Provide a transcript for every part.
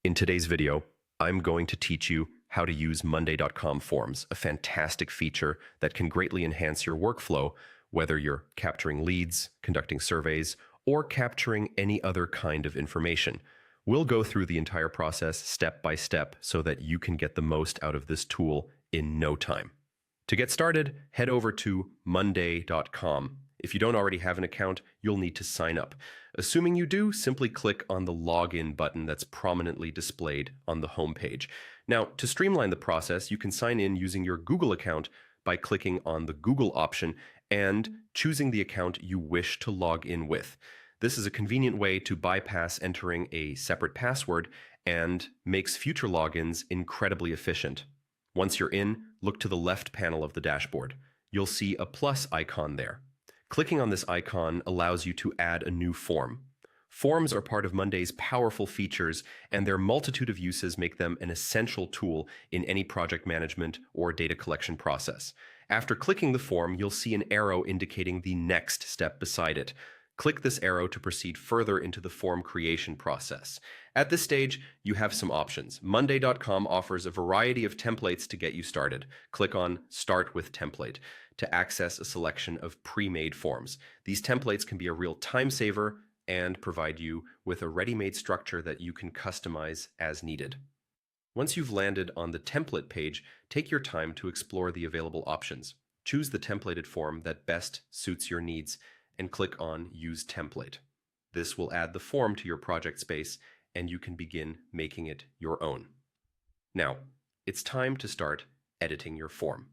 In today's video, I'm going to teach you how to use Monday.com Forms, a fantastic feature that can greatly enhance your workflow, whether you're capturing leads, conducting surveys, or capturing any other kind of information. We'll go through the entire process step by step so that you can get the most out of this tool in no time. To get started, head over to Monday.com. If you don't already have an account, you'll need to sign up. Assuming you do, simply click on the login button that's prominently displayed on the homepage. Now, to streamline the process, you can sign in using your Google account by clicking on the Google option and choosing the account you wish to log in with. This is a convenient way to bypass entering a separate password and makes future logins incredibly efficient. Once you're in, look to the left panel of the dashboard. You'll see a plus icon there. Clicking on this icon allows you to add a new form. Forms are part of Monday's powerful features, and their multitude of uses make them an essential tool in any project management or data collection process. After clicking the form, you'll see an arrow indicating the next step beside it. Click this arrow to proceed further into the form creation process. At this stage, you have some options. Monday.com offers a variety of templates to get you started. Click on Start with Template to access a selection of pre-made forms. These templates can be a real time saver and provide you with a ready-made structure that you can customize as needed. Once you've landed on the template page, take your time to explore the available options. Choose the templated form that best suits your needs and click on Use Template. This will add the form to your project space and you can begin making it your own. Now, it's time to start editing your form.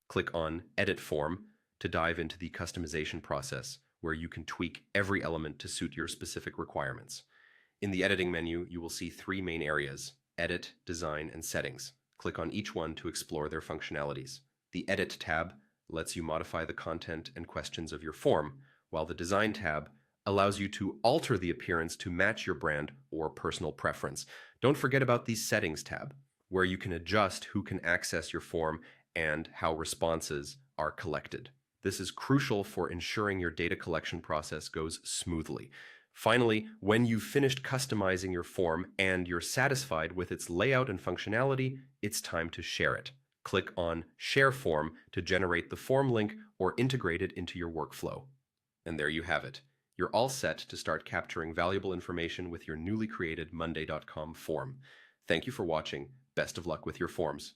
Click on Edit Form to dive into the customization process, where you can tweak every element to suit your specific requirements. In the editing menu, you will see three main areas: Edit, Design, and Settings. Click on each one to explore their functionalities. The Edit tab lets you modify the content and questions of your form, while the Design tab allows you to alter the appearance to match your brand or personal preference. Don't forget about the Settings tab, where you can adjust who can access your form and how responses are collected. This is crucial for ensuring your data collection process goes smoothly. Finally, when you've finished customizing your form and you're satisfied with its layout and functionality, it's time to share it. Click on Share Form to generate the form link or integrate it into your workflow. And there you have it. You're all set to start capturing valuable information with your newly created Monday.com form. Thank you for watching. Best of luck with your forms.